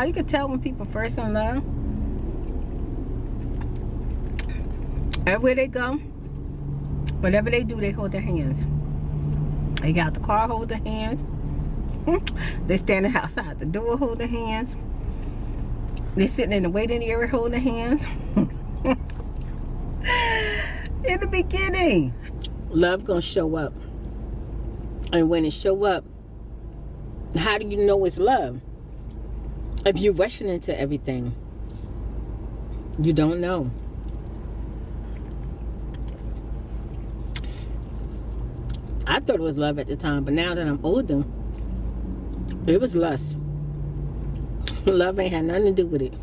y'all, you can tell when people first in love. Everywhere they go, whatever they do, they hold their hands. They got the car, hold their hands. They standing outside the door, hold their hands. They sitting in the waiting area, hold their hands. In the beginning, love gonna show up. And when it show up, how do you know it's love? If you're rushing into everything, you don't know. I thought it was love at the time, but now that I'm older, it was lust. Love ain't had nothing to do with it.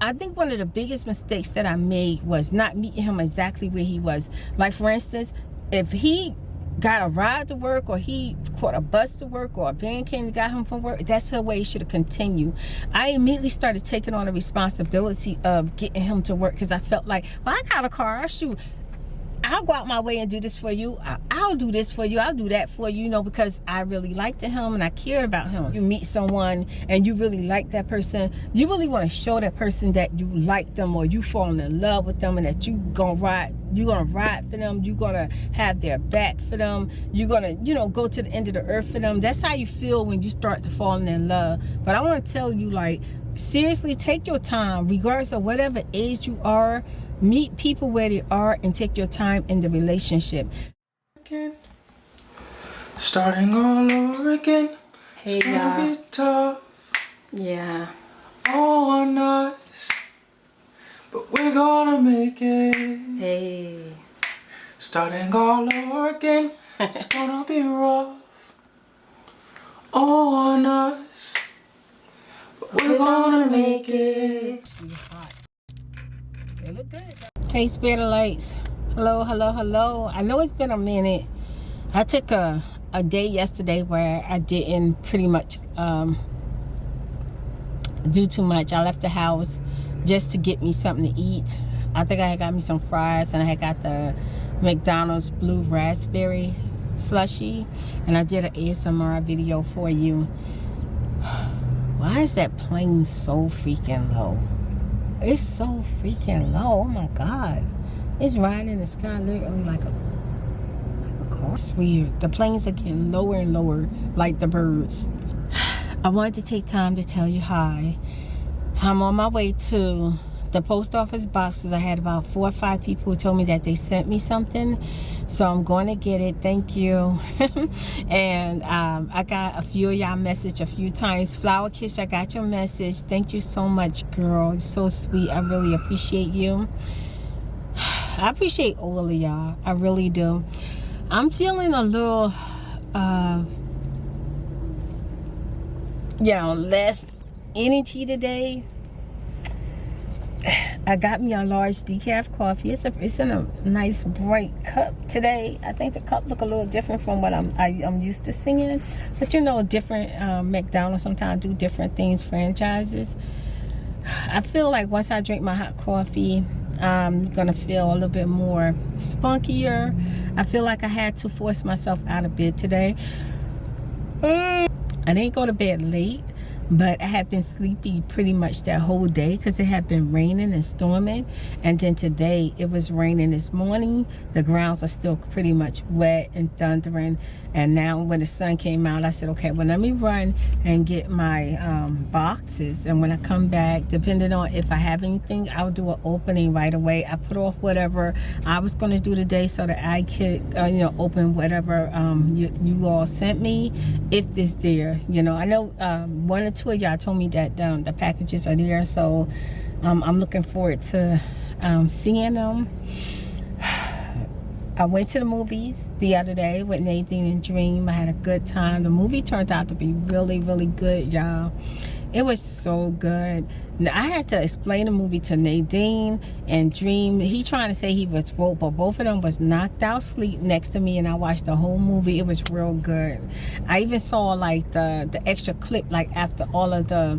I think one of the biggest mistakes that I made was not meeting him exactly where he was. Like, for instance, if he got a ride to work, or he caught a bus to work, or a van came and got him from work, that's the way he should have continued. I immediately started taking on the responsibility of getting him to work, because I felt like, well, I got a car, I'll go out my way and do this for you. I'll do this for you. I'll do that for you, you know, because I really liked him and I cared about him. You meet someone and you really like that person, you really want to show that person that you like them, or you falling in love with them, and that you're gonna ride for them, you're gonna have their back for them, you're gonna, you know, go to the end of the earth for them. That's how you feel when you start to fall in love. But I want to tell you, like, seriously, take your time, regardless of whatever age you are. Meet people where they are and take your time in the relationship. Starting all over again. Hey, it's gonna be tough. Yeah. On us, but we're gonna make it. Hey. Starting all over again. It's gonna be rough on us, but we're gonna make it. They look good. Hey, Spirit of Lights. Hello, hello, hello. I know it's been a minute. I took a day yesterday where I didn't pretty much do too much. I left the house just to get me something to eat. I think I had got me some fries, and I had got the McDonald's blue raspberry slushy, and I did an ASMR video for you. Why is that plane so freaking low? It's so freaking low. Oh my God. It's riding in the sky literally like a car. It's weird. The planes are getting lower and lower like the birds. I wanted to take time to tell you hi. I'm on my way to the post office boxes. I had about 4 or 5 people who told me that they sent me something, so I'm going to get it. Thank you. And I got a few of y'all message a few times. Flower Kiss, I got your message. Thank you so much, girl. You're so sweet. I really appreciate you. I appreciate all of y'all. I really do. I'm feeling a little less energy today. I got me a large decaf coffee. It's in a nice bright cup today. I think the cup look a little different from what I'm used to seeing. But you know, different McDonald's sometimes do different things, franchises. I feel like once I drink my hot coffee, I'm gonna feel a little bit more spunkier. I feel like I had to force myself out of bed today. I didn't go to bed late, but I had been sleepy pretty much that whole day because it had been raining and storming. And then today it was raining this morning. The grounds are still pretty much wet and thundering. And now when the sun came out, I said, okay, well, let me run and get my boxes. And when I come back, depending on if I have anything, I'll do an opening right away. I put off whatever I was going to do today so that I could, you know, open whatever you all sent me, if it's there. You know, I know 1 or 2 of y'all told me that the packages are there. So I'm looking forward to seeing them. I went to the movies the other day with Nadine and Dream. I had a good time. The movie turned out to be really, really good, y'all. It was so good. Now, I had to explain the movie to Nadine and Dream. He trying to say he was woke, but both of them was knocked out sleep next to me, and I watched the whole movie. It was real good. I even saw like the extra clip, like after all of the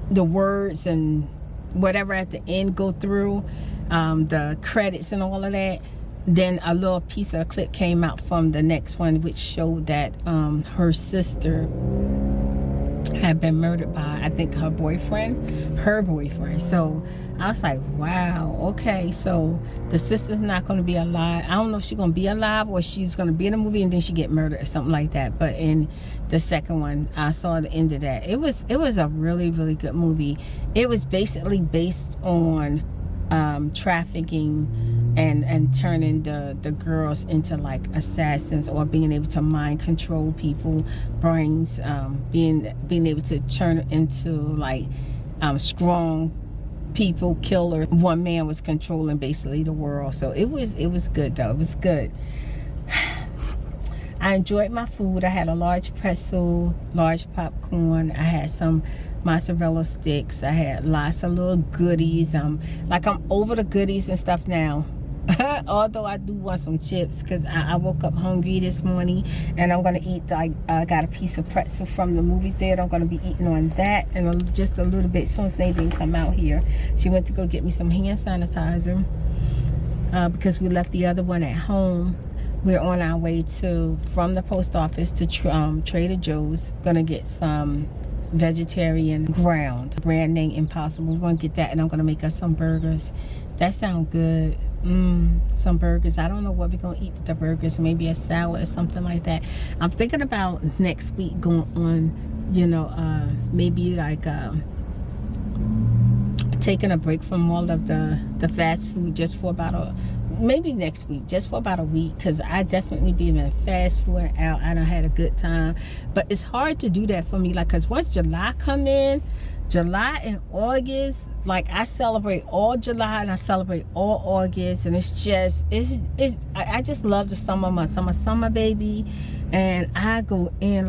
words and whatever at the end go through, the credits and all of that. then a little piece of the clip came out from the next one, which showed that her sister had been murdered by, I think, her boyfriend. So I was like, wow, okay, so the sister's not going to be alive. I don't know if she's going to be alive or she's going to be in the movie and then she get murdered or something like that. But in the second one, I saw the end of that. It was a really, really good movie. It was basically based on trafficking and turning the girls into like assassins, or being able to mind control people brains, being able to turn into like strong people killer. One man was controlling basically the world. So it was good though. It was good. I enjoyed my food. I had a large pretzel, large popcorn. I had some mozzarella sticks. I had lots of little goodies. Like I'm over the goodies and stuff now. Although I do want some chips, because I woke up hungry this morning, and I'm gonna eat. I got a piece of pretzel from the movie theater. I'm gonna be eating on that and just a little bit. As soon as Nadine come out here, she went to go get me some hand sanitizer because we left the other one at home. We're on our way from the post office to Trader Joe's. Gonna get some vegetarian ground, brand name Impossible. We're gonna get that, and I'm gonna make us some burgers. That sounds good. Some burgers. I don't know what we're gonna eat with the burgers. Maybe a salad or something like that. I'm thinking about next week going on, you know, maybe like taking a break from all of the fast food just for about maybe next week, just for about a week, because I definitely been in fast food out. I done had a good time, but it's hard to do that for me, like, because once July come in, July and August, like I celebrate all July and I celebrate all August, and I just love the summer months. I'm a summer baby, and I go in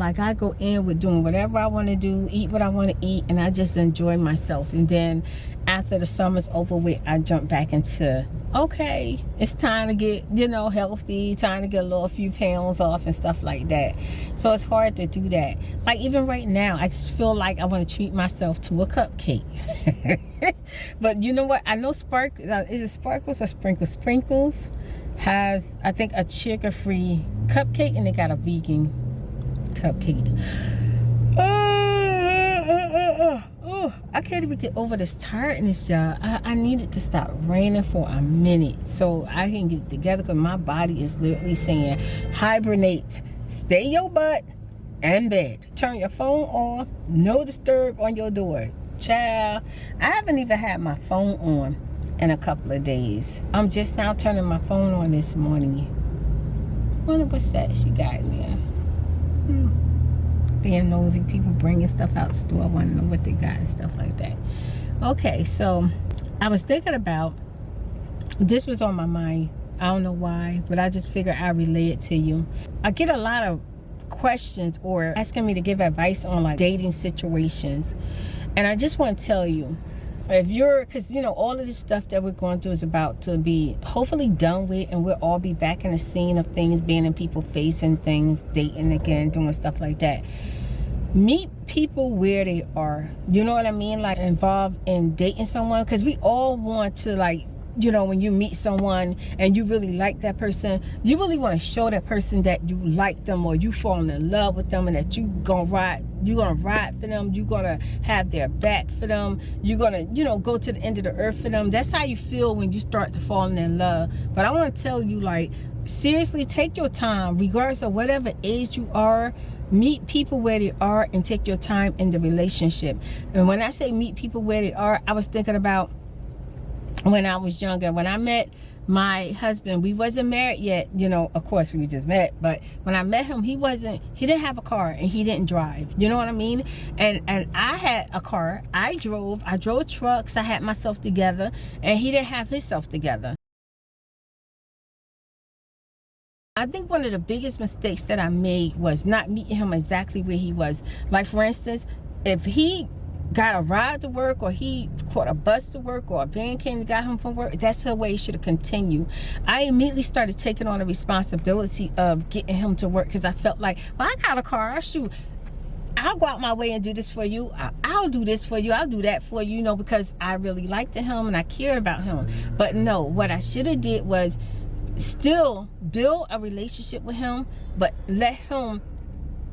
with doing whatever I want to do, eat what I want to eat, and I just enjoy myself. And then after the summer's over with, I jump back into, okay, it's time to get, you know, healthy, time to get a few pounds off and stuff like that. So it's hard to do that. Like even right now, I just feel like I want to treat myself to a cupcake. But you know what? I know is it Sparkles or Sprinkles? Sprinkles has, I think, a sugar-free cupcake, and they got a vegan cupcake. I can't even get over this tiredness, y'all. I needed to stop raining for a minute so I can get it together, because my body is literally saying, hibernate, stay your butt in bed, turn your phone off, no disturb on your door. Child, I haven't even had my phone on in a couple of days. I'm just now turning my phone on this morning. Wonder what's that she got in there. Being nosy, people bringing stuff out the store. I want to know what they got and stuff like that. Okay, so I was thinking about, this was on my mind. I don't know why, but I just figured I'd relay it to you. I get a lot of questions or asking me to give advice on like dating situations, and I just want to tell you, if you're, because you know all of this stuff that we're going through is about to be hopefully done with, and we'll all be back in the scene of things, being in people facing things, dating again, doing stuff like that. Meet people where they are, you know what I mean, like involved in dating someone, because we all want to, like, you know, when you meet someone and you really like that person, you really want to show that person that you like them, or you falling in love with them, and that you're gonna ride for them, you're gonna have their back for them, you're gonna, you know, go to the end of the earth for them. That's how you feel when you start to fall in love. But I want to tell you, like, seriously, take your time, regardless of whatever age you are. Meet people where they are and take your time in the relationship. And when I say meet people where they are, I was thinking about when I was younger. When I met my husband, we wasn't married yet, you know, of course we just met, but when I met him, he didn't have a car and he didn't drive, you know what I mean? And I had a car, I drove trucks, I had myself together, and he didn't have himself together. I think one of the biggest mistakes that I made was not meeting him exactly where he was. Like, for instance, if he got a ride to work, or he caught a bus to work, or a van came and got him from work, that's the way he should have continued. I immediately started taking on the responsibility of getting him to work, because I felt like, well, I got a car, I'll go out my way and do this for you. I'll do this for you. I'll do that for you, you know, because I really liked him and I cared about him. But no, what I should have did was still build a relationship with him, but let him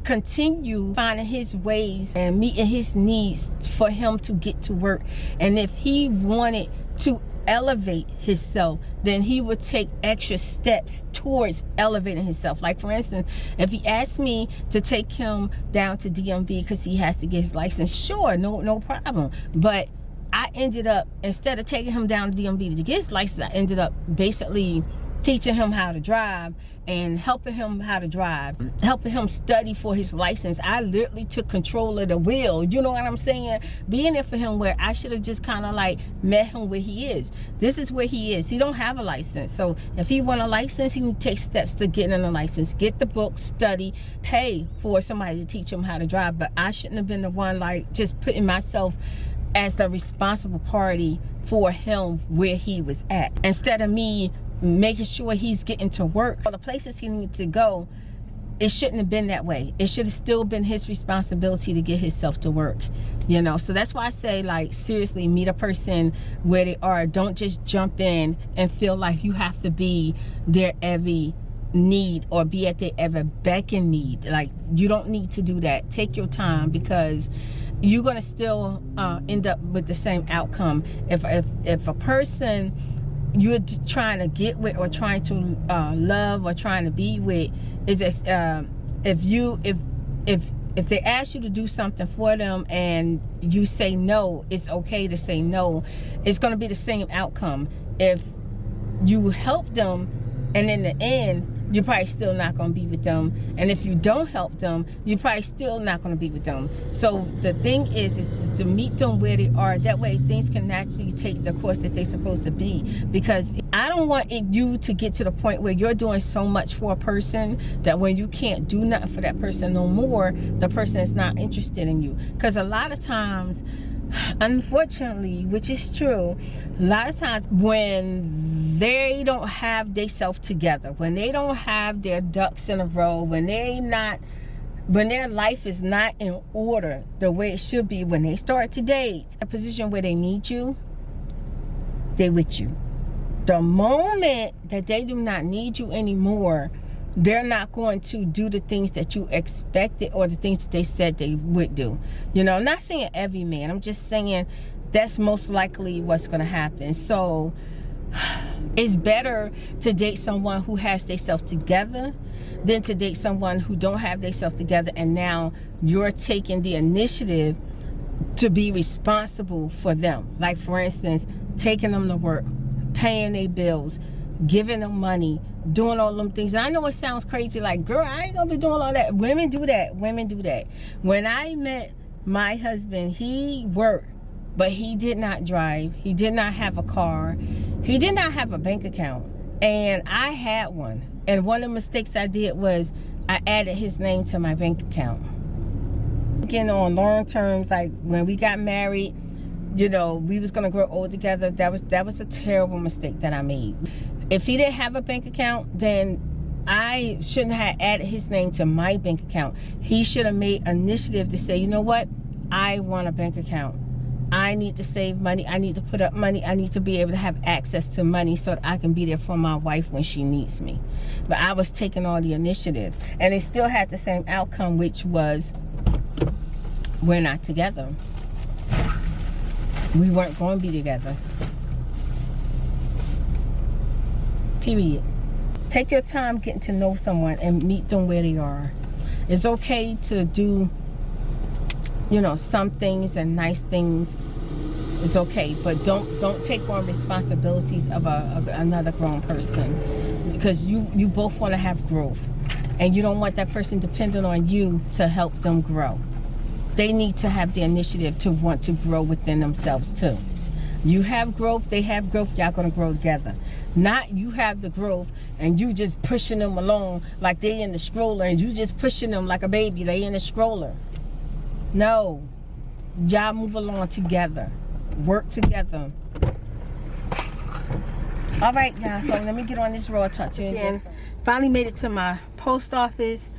continue finding his ways and meeting his needs for him to get to work. And if he wanted to elevate himself, then he would take extra steps towards elevating himself. Like for instance, if he asked me to take him down to DMV because he has to get his license, sure, no problem. But I ended up, instead of taking him down to DMV to get his license, I ended up basically teaching him how to drive and helping him how to drive, helping him study for his license. I literally took control of the wheel, you know what I'm saying? Being there for him, where I should have just kind of like met him where he is. This is where he is. He don't have a license. So if he want a license, he can take steps to getting a license, get the book, study, pay for somebody to teach him how to drive. But I shouldn't have been the one like just putting myself as the responsible party for him where he was at, instead of me making sure he's getting to work or the places he needs to go. It shouldn't have been that way. It should have still been his responsibility to get himself to work, you know. So that's why I say, like, seriously, meet a person where they are. Don't just jump in and feel like you have to be their every need or be at their every beck and need. Like, you don't need to do that. Take your time, because you're gonna still end up with the same outcome. If a person you're trying to get with or trying to love or trying to be with is if they ask you to do something for them and you say no, it's okay to say no. It's going to be the same outcome. If you help them and in the end you're probably still not going to be with them, and if you don't help them, you're probably still not going to be with them. So the thing is to meet them where they are. That way things can naturally take the course that they're supposed to be, because I don't want you to get to the point where you're doing so much for a person that when you can't do nothing for that person no more, the person is not interested in you. Because a lot of times, unfortunately, which is true, a lot of times when they don't have their self together, when they don't have their ducks in a row, when their life is not in order the way it should be, when they start to date, a position where they need you, they with you. The moment that they do not need you anymore, they're not going to do the things that you expected or the things that they said they would do. You know, I'm not saying every man. I'm just saying that's most likely what's going to happen. So it's better to date someone who has themselves together than to date someone who don't have themselves together, and now you're taking the initiative to be responsible for them. Like, for instance, taking them to work, paying their bills, giving them money, doing all them things. And I know it sounds crazy, like, girl, I ain't gonna be doing all that. Women do that. Women do that. When I met my husband, he worked, but he did not drive. He did not have a car. He did not have a bank account. And I had one. And one of the mistakes I did was I added his name to my bank account. Getting on long terms, like when we got married, you know, we was gonna grow old together. That was a terrible mistake that I made. If he didn't have a bank account, then I shouldn't have added his name to my bank account. He should have made initiative to say, you know what? I want a bank account. I need to save money. I need to put up money. I need to be able to have access to money so that I can be there for my wife when she needs me. But I was taking all the initiative, and it still had the same outcome, which was we're not together. We weren't going to be together. Period. Take your time getting to know someone and meet them where they are. It's okay to do, you know, some things and nice things. It's okay, but don't take on responsibilities of another grown person, because you both want to have growth, and you don't want that person dependent on you to help them grow. They need to have the initiative to want to grow within themselves too. You have growth, they have growth, y'all gonna grow together. Not you have the growth and you just pushing them along like they in the stroller, and you just pushing them like a baby, they in the stroller. No, y'all move along together, work together. All right, y'all, so let me get on this road, talk to you again. Finally made it to my post office.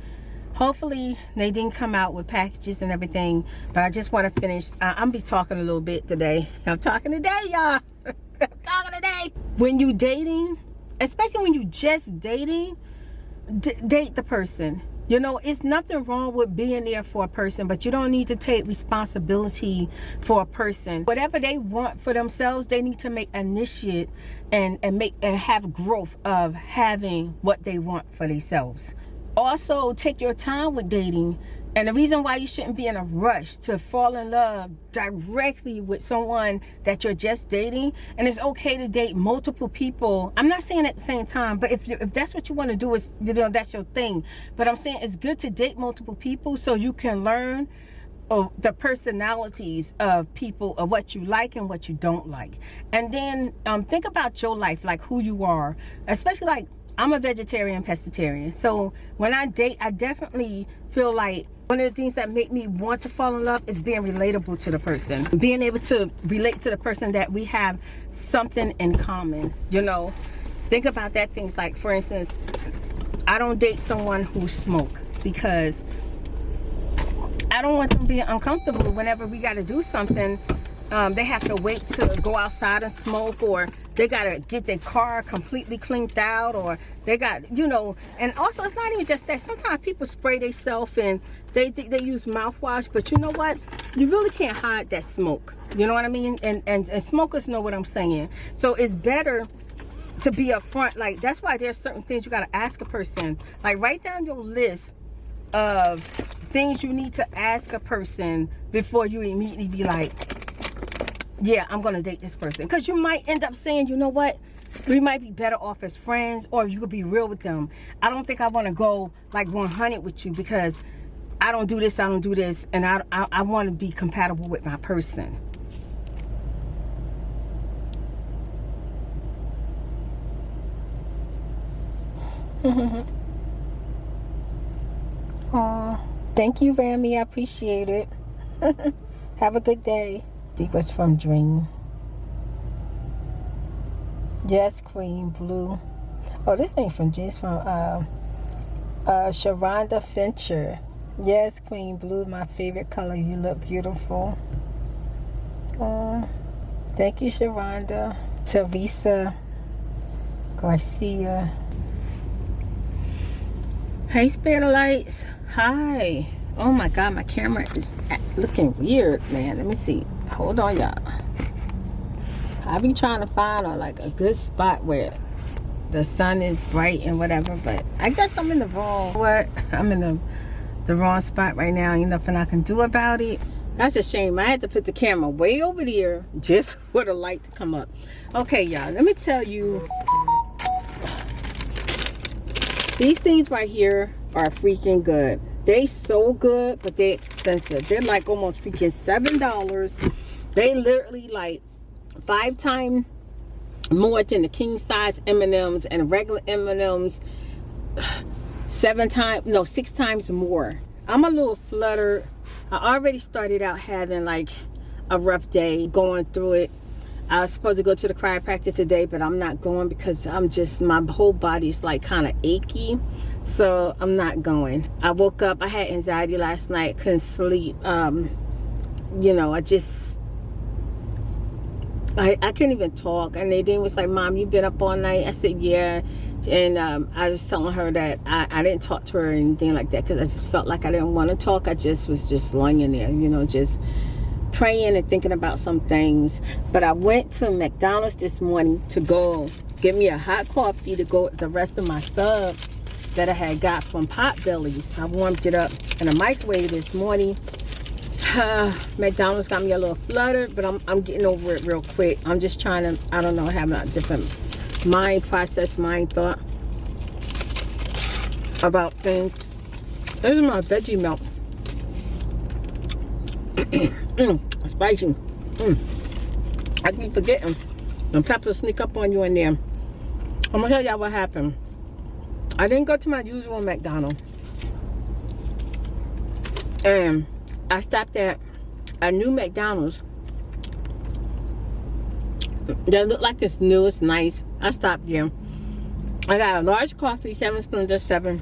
Hopefully they didn't come out with packages and everything, but I just want to finish. I'm be talking a little bit today. I'm talking today, y'all. I'm talking today. When you dating, especially when you just dating, date the person. You know, it's nothing wrong with being there for a person, but you don't need to take responsibility for a person. Whatever they want for themselves, they need to make initiate and have growth of having what they want for themselves. Also, take your time with dating. And the reason why you shouldn't be in a rush to fall in love directly with someone that you're just dating, and it's okay to date multiple people. I'm not saying at the same time, but if that's what you want to do, is, you know, that's your thing. But I'm saying it's good to date multiple people so you can learn the personalities of people, of what you like and what you don't like. And then think about your life, like who you are, especially like I'm a vegetarian, pescatarian. So when I date, I definitely feel like one of the things that make me want to fall in love is being relatable to the person. Being able to relate to the person, that we have something in common, you know. Think about that, things like, for instance, I don't date someone who smoke because I don't want them being uncomfortable whenever we got to do something. They have to wait to go outside and smoke, or they got to get their car completely cleaned out, or they got, you know. And also, it's not even just that. Sometimes people spray themselves and they use mouthwash, but you know what? You really can't hide that smoke. You know what I mean? And smokers know what I'm saying. So it's better to be upfront. Like, that's why there's certain things you got to ask a person. Like, write down your list of things you need to ask a person before you immediately be like, yeah, I'm gonna date this person. Because you might end up saying, you know what, we might be better off as friends, or you could be real with them. I don't think I want to go like 100 with you because I don't do this, I don't do this, and I want to be compatible with my person. Oh, thank you, Rami. I appreciate it. Have a good day. It was from Dream. Yes, Queen Blue. Oh, this ain't from Dream. It's from Sharonda Fincher. Yes, Queen Blue, my favorite color. You look beautiful. Thank you, Sharonda. Teresa Garcia. Hey, Spirit Lights. Hi. Oh my God, my camera is looking weird, man. Let me see. Hold on, y'all. I be trying to find like a good spot where the sun is bright and whatever, but I guess I'm in the wrong. I'm in the wrong spot right now. Ain't nothing I can do about it. That's a shame. I had to put the camera way over there just for the light to come up. Okay, y'all. Let me tell you. These things right here are freaking good. They so good, but they expensive. They're like almost freaking $7. They literally like 5 times more than the king size M&Ms and regular M&Ms. 6 times more. I'm a little fluttered. I already started out having like a rough day going through it. I was supposed to go to the chiropractor today, but I'm not going because my whole body is like kind of achy. So I'm not going. I woke up, I had anxiety last night, couldn't sleep. You know, I couldn't even talk. And Nadine was like, Mom, you been up all night? I said, yeah. And I was telling her that I didn't talk to her or anything like that because I just felt like I didn't want to talk. I just was just lying in there, you know, just praying and thinking about some things. But I went to McDonald's this morning to go get me a hot coffee to go with the rest of my sub that I had got from Potbelly's. I warmed it up in a microwave this morning. McDonald's got me a little fluttered, but I'm getting over it real quick. I'm just trying to, I don't know, having a different mind thought about things. This is my veggie milk. Spicy. I keep forgetting. The peppers sneak up on you in there. I'm gonna tell y'all what happened. I didn't go to my usual McDonald's, and I stopped at a new McDonald's that looked like it's new, it's nice. I stopped there. I got a large coffee, 7 spoons of 7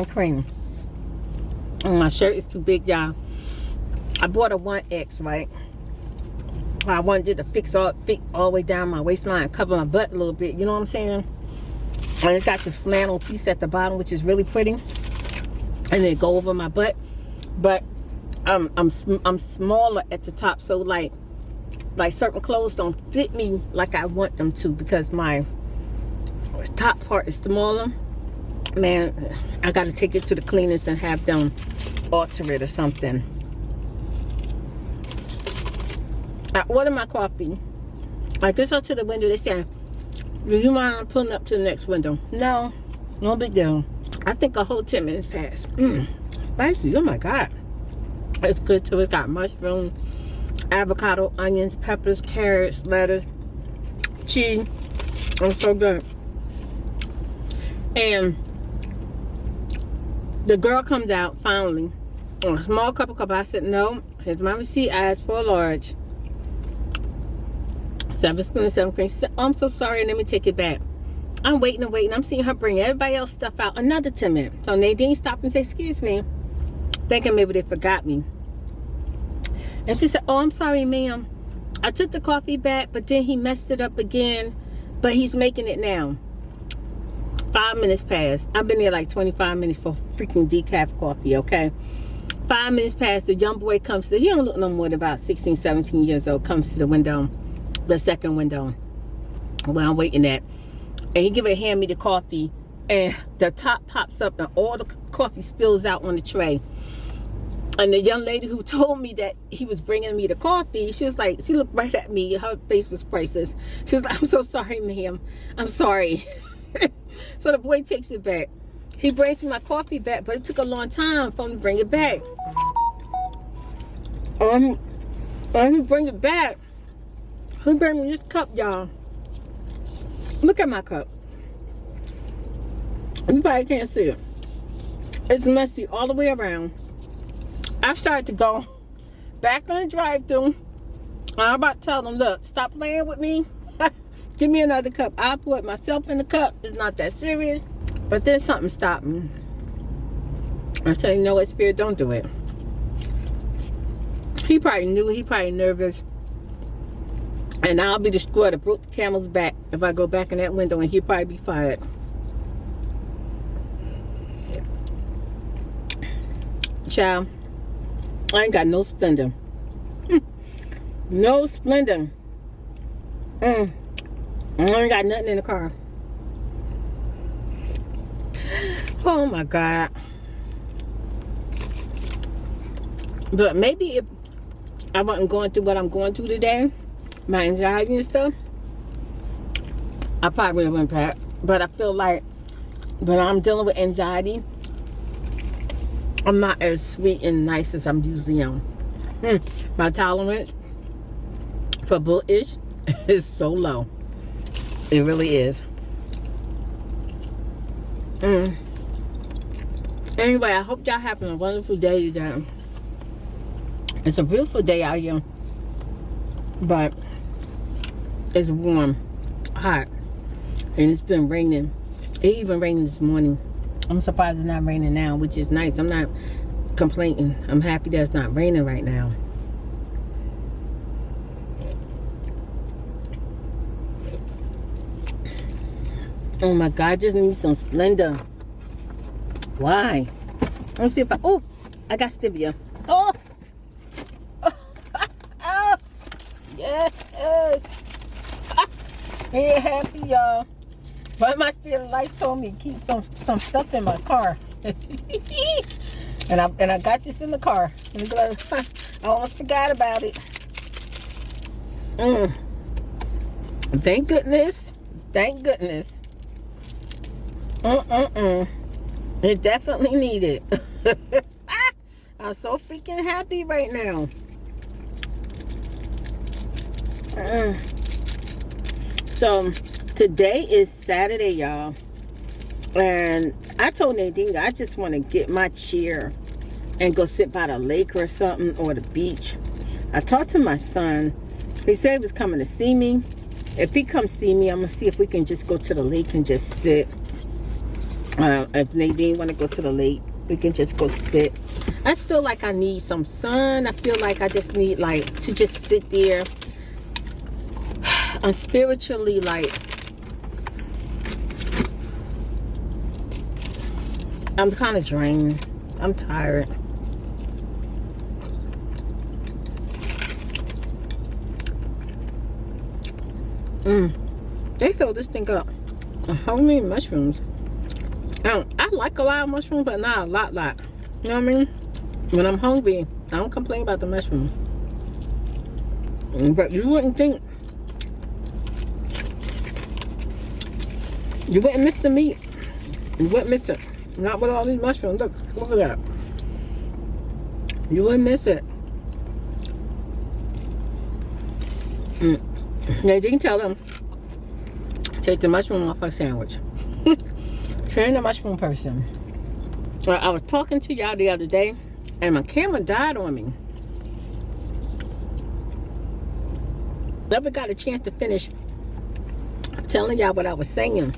cream. And my shirt is too big, y'all. I bought a 1X, right? I wanted it to fit all the way down my waistline, cover my butt a little bit, you know what I'm saying? And it's got this flannel piece at the bottom, which is really pretty. And it go over my butt. But I'm smaller at the top, so like certain clothes don't fit me like I want them to, because my top part is smaller. Man, I gotta take it to the cleaners and have them alter it or something. I ordered my coffee. I get out to the window. They say, do you mind pulling up to the next window? No, no big deal. I think a whole 10 minutes passed. Spicy, oh my God. It's good too. It's got mushroom, avocado, onions, peppers, carrots, lettuce, cheese. It's so good. And the girl comes out finally. A small cup of coffee. I said, no, here's my receipt. I asked for a large. 7 spoons, 7 creams. She said, oh, I'm so sorry. Let me take it back. I'm waiting and waiting. I'm seeing her bring everybody else stuff out. Another 10 minutes. So Nadine stopped and said, excuse me. Thinking maybe they forgot me. And she said, oh, I'm sorry, ma'am. I took the coffee back, but then he messed it up again. But he's making it now. 5 minutes passed. I've been there like 25 minutes for freaking decaf coffee, okay? 5 minutes passed. The young boy comes to, he don't look no more than about 16, 17 years old, comes to the window, the second window, where I'm waiting at. And he hand me the coffee, and the top pops up and all the coffee spills out on the tray. And the young lady who told me that he was bringing me the coffee, she was like, she looked right at me. Her face was priceless. She was like, I'm so sorry, ma'am. I'm sorry. So the boy takes it back. He brings me my coffee back, but it took a long time for him to bring it back. And he bring it back. He bring me this cup, y'all. Look at my cup. You probably can't see it. It's messy all the way around. I started to go back on the drive-thru. I'm about to tell them, look, stop playing with me. Give me another cup. I'll put myself in the cup. It's not that serious. But then something stopped me. I tell you, no, what, Spirit, don't do it. He probably knew. He probably nervous. And I'll be destroyed. I broke the camel's back if I go back in that window, and he'll probably be fired. Child, I ain't got no splendor. No splendor. I ain't got nothing in the car. Oh my God. But maybe if I wasn't going through what I'm going through today, my anxiety and stuff, I probably would have went back. But I feel like when I'm dealing with anxiety, I'm not as sweet and nice as I'm usually am. My tolerance for bullish is so low. It really is. Anyway, I hope y'all having a wonderful day today. It's a beautiful day out here, but it's warm, hot, and it's been raining. It even rained this morning. I'm surprised it's not raining now, which is nice. I'm not complaining. I'm happy that it's not raining right now. Oh my God, I just need some Splendor. Why? Let me see if I got stevia. Oh, yes. Ain't happy, y'all. But my spirit lights told me to keep some stuff in my car. and I got this in the car. I almost forgot about it. Thank goodness. Thank goodness. It definitely needed. I'm so freaking happy right now. So today is Saturday, y'all, and I told Nadine I just want to get my chair and go sit by the lake or something, or the beach. I talked to my son. He said he was coming to see me. If he comes see me, I'm gonna see if we can just go to the lake and just sit. If Nadine want to go to the lake, we can just go sit. I just feel like I need some sun. I feel like I just need to just sit there. I'm spiritually I'm kind of drained. I'm tired. They fill this thing up. How many mushrooms? I like a lot of mushrooms, but not a lot. You know what I mean? When I'm hungry, I don't complain about the mushrooms. But you wouldn't think. You wouldn't miss the meat. You wouldn't miss it. Not with all these mushrooms. Look at that. You wouldn't miss it. Now you can tell them, take the mushroom off a sandwich. Train the mushroom person. I was talking to y'all the other day, and my camera died on me. Never got a chance to finish telling y'all what I was saying.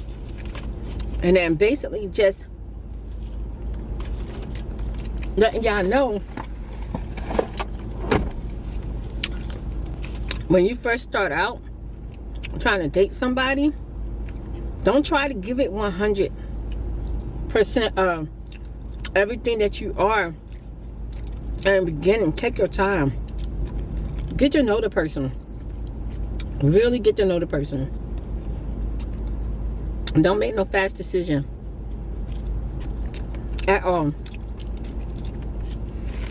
And then basically just letting y'all know, when you first start out trying to date somebody, don't try to give it 100% of everything that you are in the beginning. Take your time. Get to know the person. Really get to know the person. Don't make no fast decision at all.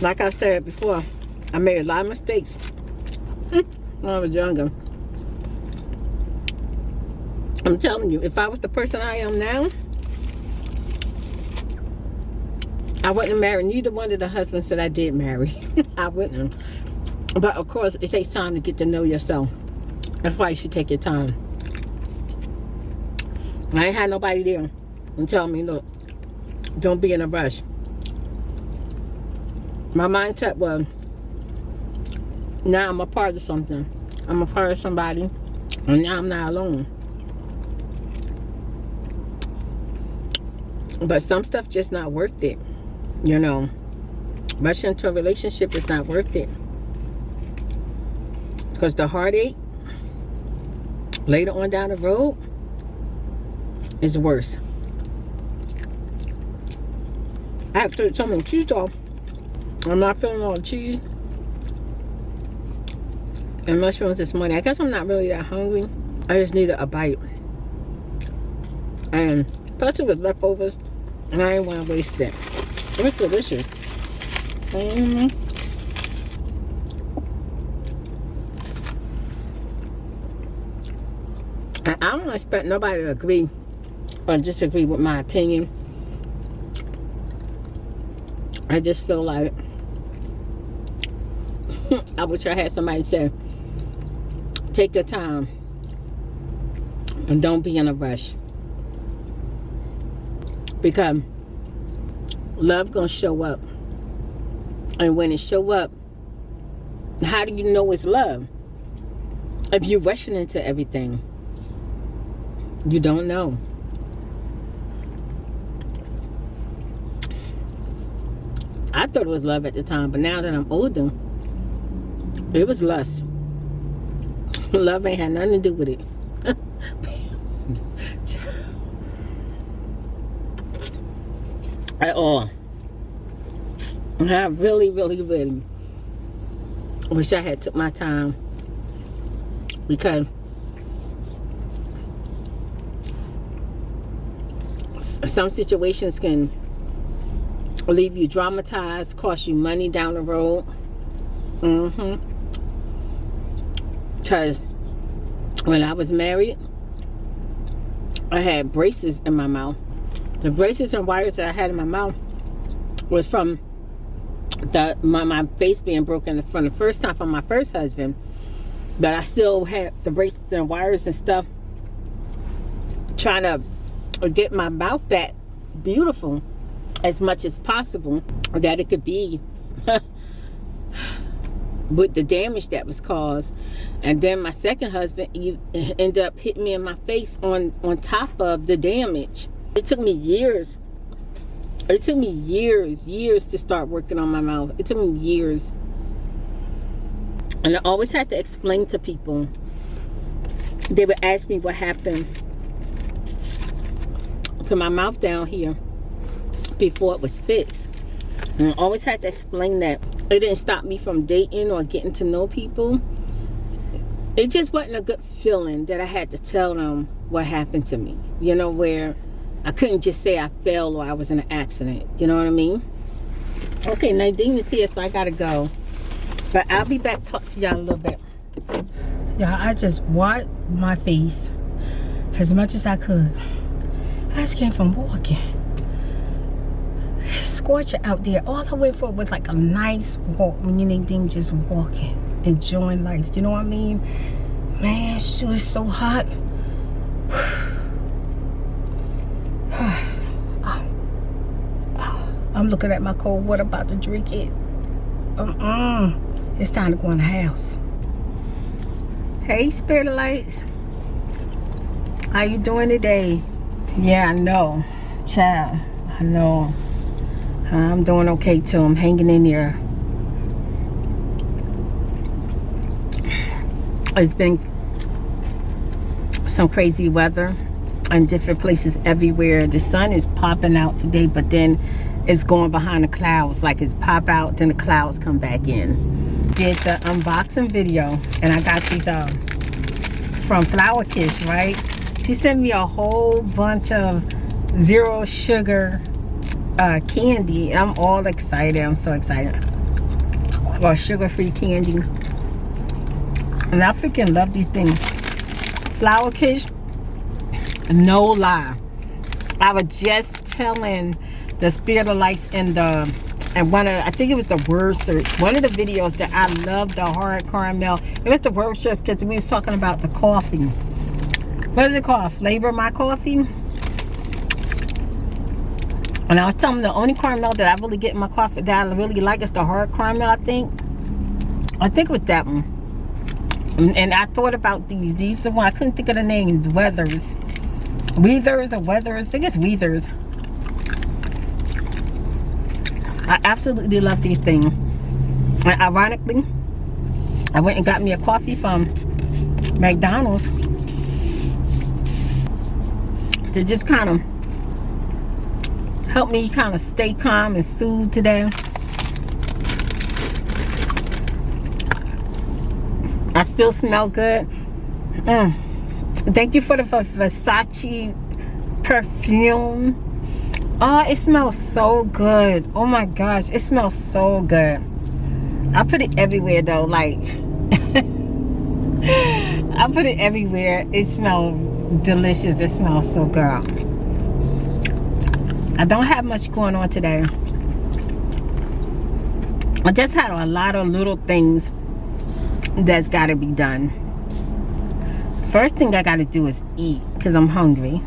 Like I said before, I made a lot of mistakes when I was younger. I'm telling you, if I was the person I am now, I wouldn't have married neither one of the husbands that I did marry. I wouldn't have. But of course, it takes time to get to know yourself. That's why you should take your time. I ain't had nobody there and tell me, look, don't be in a rush. My mindset was, now I'm a part of something. I'm a part of somebody, and now I'm not alone. But some stuff just not worth it. You know, rushing into a relationship is not worth it. Because the heartache later on down the road is worse. I actually told me cheese off. I'm not feeling all the cheese and mushrooms this morning. I guess I'm not really that hungry. I just needed a bite. And plus it was leftovers, and I didn't want to waste it. It was delicious. And I don't expect nobody to agree or disagree with my opinion. I just feel like I wish I had somebody say, take your time and don't be in a rush, because love gonna show up, and when it show up, how do you know it's love if you're rushing into everything? You don't know. I thought it was love at the time, but now that I'm older, it was lust. Love ain't had nothing to do with it. At all. I really wish I had took my time, because some situations can leave you traumatized, cost you money down the road. Because when I was married, I had braces in my mouth. The braces and wires that I had in my mouth was from my face being broken from the first time from my first husband. But I still had the braces and wires and stuff, trying to get my mouth back beautiful as much as possible, that it could be with the damage that was caused. And then my second husband ended up hitting me in my face on top of the damage. It took me years. It took me years to start working on my mouth. It took me years. And I always had to explain to people. They would ask me what happened to my mouth down here, before it was fixed. And I always had to explain that it didn't stop me from dating or getting to know people. It just wasn't a good feeling that I had to tell them what happened to me. You know, where I couldn't just say I fell or I was in an accident. You know what I mean? Okay, Nadine is here, so I gotta go. But I'll be back, talk to y'all a little bit. Y'all, I just wiped my face as much as I could. I just came from walking. It's scorching out there. All I went for was like a nice walk. When you Nadine just walking, enjoying life. You know what I mean? Man, it was so hot. I'm looking at my cold water, about to drink it. It's time to go in the house. Hey, Spirit of Lights. How you doing today? Yeah, I know. Child, I know. I'm doing okay too. I'm hanging in there. It's been some crazy weather in different places everywhere. The sun is popping out today, but then it's going behind the clouds. Like it's pop out, then the clouds come back in. Did the unboxing video, and I got these from Flower Kish, right? She sent me a whole bunch of zero sugar candy. I'm all excited. I'm so excited. Or sugar-free candy. And I freaking love these things. Flower Kish, no lie. I was just telling the Spirit of Lights in the I think it was the word search, one of the videos, that I love the hard caramel. It was the word search because we was talking about the coffee. What is it called? Flavor My Coffee. And I was telling them the only caramel that I really get in my coffee that I really like is the hard caramel. I think it was that one. And I thought about these. These are the one I couldn't think of the name. Weathers or Weathers. I think it's Weathers. I absolutely love these things. And ironically, I went and got me a coffee from McDonald's to just kind of help me kind of stay calm and soothe today. I still smell good. Thank you for the Versace perfume. Oh, it smells so good. Oh my gosh, it smells so good. I put it everywhere though, like I put it everywhere. It smells delicious. It smells so good. I don't have much going on today. I just had a lot of little things that's got to be done. First thing I got to do is eat because I'm hungry.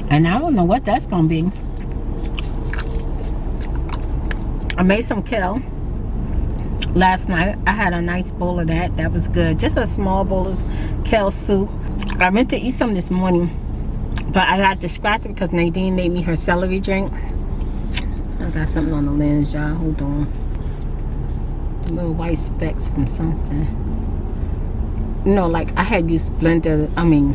And I don't know what that's going to be. I made some kale last night. I had a nice bowl of that. That was good. Just a small bowl of kale soup. I meant to eat some this morning, but I got distracted because Nadine made me her celery drink. I got something on the lens, y'all. Hold on. Little white specks from something. You know, like I had used stevia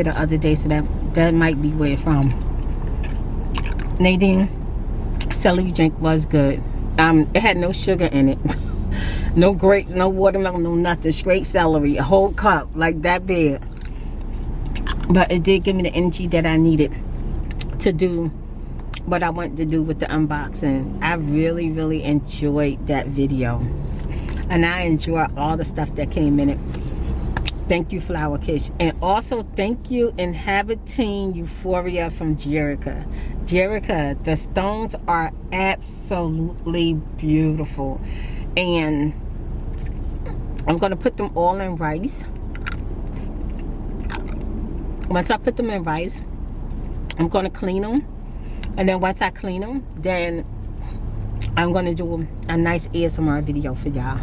the other day, so that might be where it's from. Nadine celery drink was good. It had no sugar in it. No grape, no watermelon, no nothing. Straight celery, a whole cup, like that big. But it did give me the energy that I needed to do what I wanted to do with the unboxing. I really, really enjoyed that video. And I enjoyed all the stuff that came in it. Thank you, Flower Kish. And also thank you, Inhabiting Euphoria from Jerica. Jerica, the stones are absolutely beautiful. And I'm going to put them all in rice. Once I put them in rice, I'm going to clean them. And then once I clean them, then I'm going to do a nice ASMR video for y'all.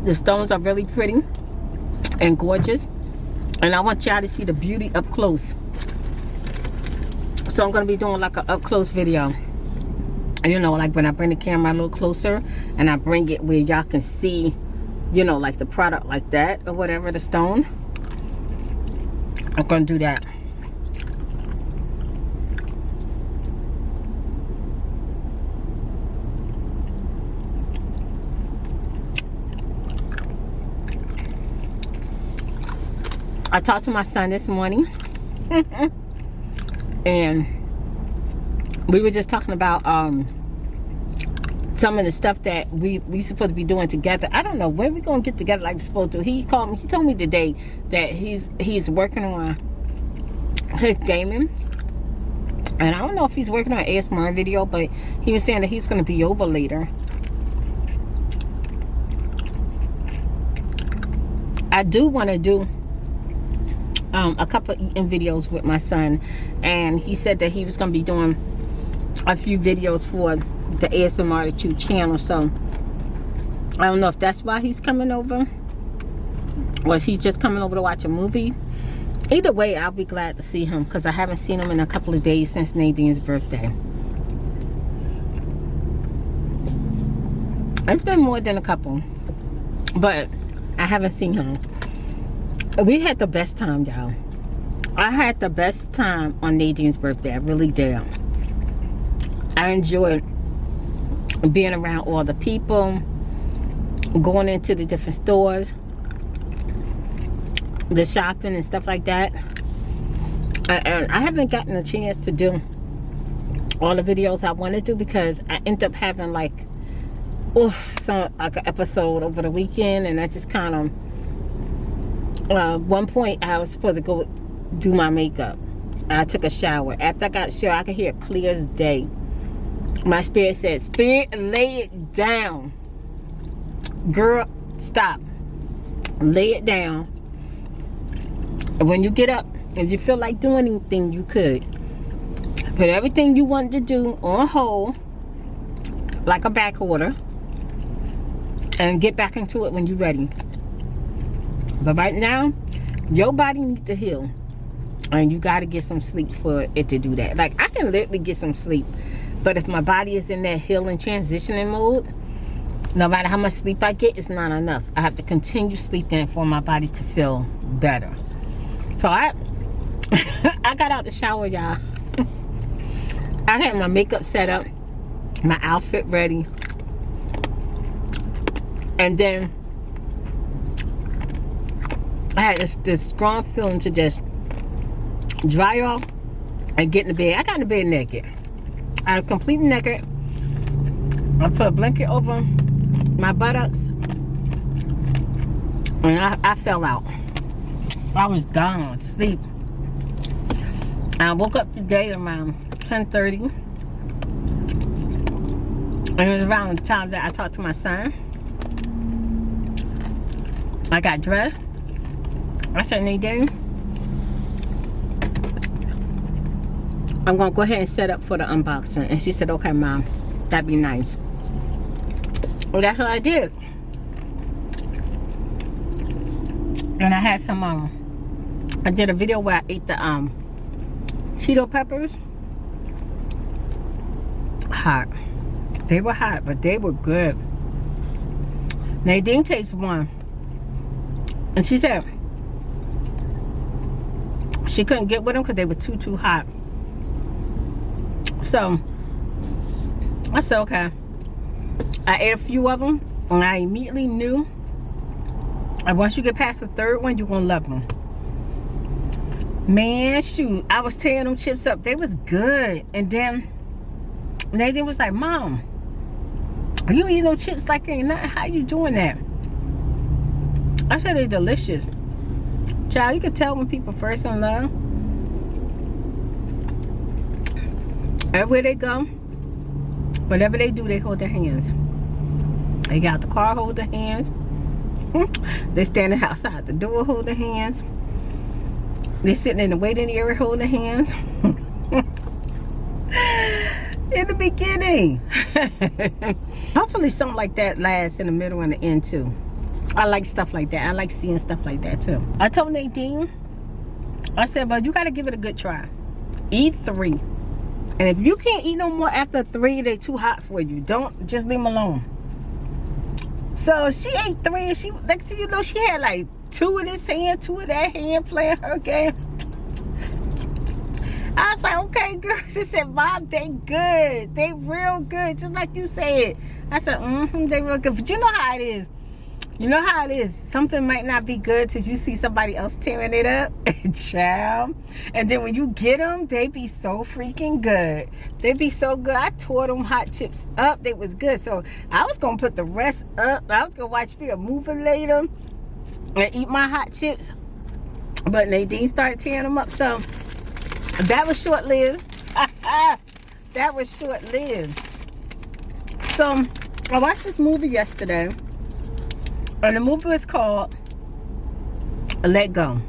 The stones are really pretty and gorgeous. And I want y'all to see the beauty up close. So I'm going to be doing like an up close video. You know, like when I bring the camera a little closer and I bring it where y'all can see, you know, like the product like that or whatever, the stone. I'm gonna do that. I talked to my son this morning and we were just talking about some of the stuff that we supposed to be doing together. I don't know when we're gonna get together like we're supposed to. He called me, he told me today that he's working on his gaming, and I don't know if he's working on ASMR video, but he was saying that he's gonna be over later. I do want to do a couple of eating videos with my son, and he said that he was going to be doing a few videos for the ASMRTheChew channel. So I don't know if that's why he's coming over, or is he just coming over to watch a movie. Either way, I'll be glad to see him, because I haven't seen him in a couple of days since Nadine's birthday. It's been more than a couple, but I haven't seen him. We had the best time, y'all. I had the best time on Nadine's birthday. I really did. I enjoyed being around all the people, going into the different stores, the shopping and stuff like that. And I haven't gotten a chance to do all the videos I want to do, because I end up having like an episode over the weekend, and I just kind of one point I was supposed to go do my makeup. I took a shower. After I got a shower, I could hear it clear as day. My spirit said, "Spirit, lay it down. Girl, stop. Lay it down. When you get up, if you feel like doing anything, you could. Put everything you wanted to do on hold, like a back order, and get back into it when you're ready. But right now, your body needs to heal, and you got to get some sleep for it to do that. Like, I can literally get some sleep, but if my body is in that healing, transitioning mode, no matter how much sleep I get, it's not enough. I have to continue sleeping for my body to feel better. So I got out the shower, y'all. I had my makeup set up, my outfit ready, and then I had this strong feeling to just dry off and get in the bed. I got in the bed naked. I was completely naked. I put a blanket over my buttocks, and I fell out. I was gone, asleep. I woke up today around 10:30, and it was around the time that I talked to my son. I got dressed. I said, "Nadine, I'm gonna go ahead and set up for the unboxing." And she said, "Okay, Mom, that'd be nice." Well, that's what I did. And I had some I did a video where I ate the Cheeto peppers. Hot. They were hot, but they were good. Nadine tasted one, and she said she couldn't get with them because they were too hot. So I said, okay. I ate a few of them, and I immediately knew, and once you get past the third one, you're gonna love them. Man, shoot, I was tearing them chips up. They was good. And then Nadine was like, "Mom, are you eating those chips like ain't nothing? How you doing that?" I said, "They're delicious." Child, you can tell when people first in love. Everywhere they go, whatever they do, they hold their hands. They got out the car, hold their hands. They standing outside the door, hold their hands. They sitting in the waiting area, hold their hands. In the beginning. Hopefully something like that lasts in the middle and the end too. I like stuff like that. I like seeing stuff like that too. I told Nadine, I said, "But you got to give it a good try. Eat 3. And if you can't eat no more after 3, they're too hot for you. Don't, just leave them alone." So she ate 3, and she, next thing you know, she had like 2 in this hand, 2 in that hand, playing her games. I was like, okay, girl. She said, Mom, they good. They real good, just like you said. I said, they real good. But you know how it is. You know how it is. Something might not be good till you see somebody else tearing it up. Child. And then when you get them, they be so freaking good. They be so good. I tore them hot chips up. They was good. So I was going to put the rest up. I was going to watch me a movie later and eat my hot chips. But Nadine started tearing them up. So that was short-lived. That was short-lived. So I watched this movie yesterday. And the movie was called Let Go.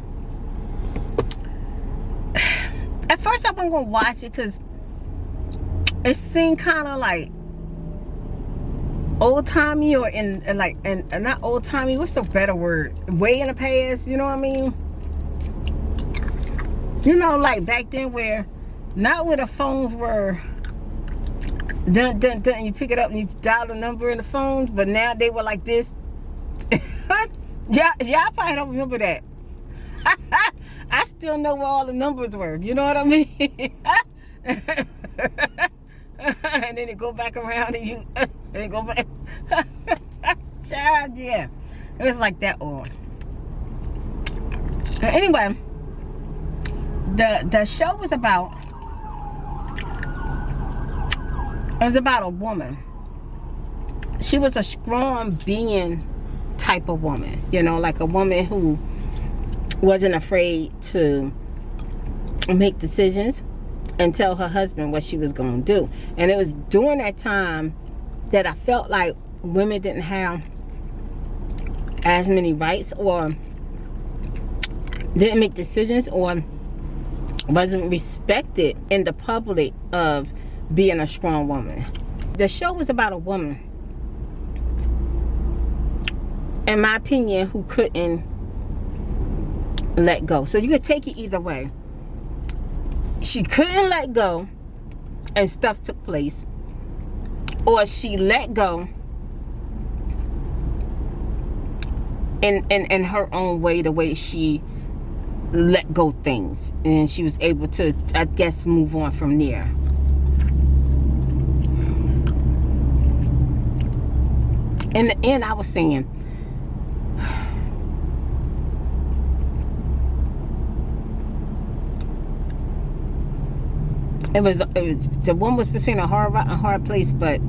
At first I wasn't going to watch it because it seemed kind of like old-timey, or not old-timey, what's the better word? Way in the past, you know what I mean? You know, like back then where, not where the phones were dun dun dun, you pick it up and you dial the number in the phones, but now they were like this. Y'all probably don't remember that. I still know where all the numbers were. You know what I mean? And then it go back around and you and it go back. Child, yeah. It was like that on. Anyway, the show was about, it was about a woman. She was a strong being type of woman, you know, like a woman who wasn't afraid to make decisions and tell her husband what she was going to do. And it was during that time that I felt like women didn't have as many rights, or didn't make decisions, or wasn't respected in the public of being a strong woman. The show was about a woman, in my opinion, who couldn't let go. So you could take it either way. She couldn't let go and stuff took place, or she let go in her own way, the way she let go things, and she was able to, I guess, move on from there. In the end, I was saying, it was the one was between a hard rock and a hard place, but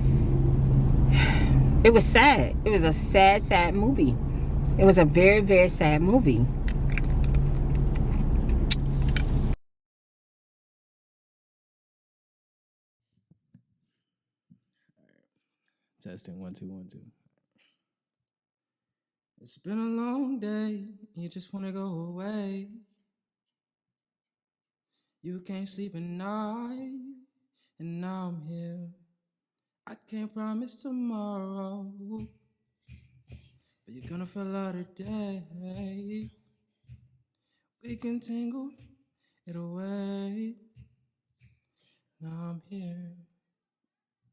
it was sad. It was a sad movie. It was a very, very sad movie. Testing 1 2 1 2. It's been a long day. You just wanna go away. You can't sleep at night, and now I'm here. I can't promise tomorrow, but you're gonna feel out today. We can tangle it away. Now I'm here.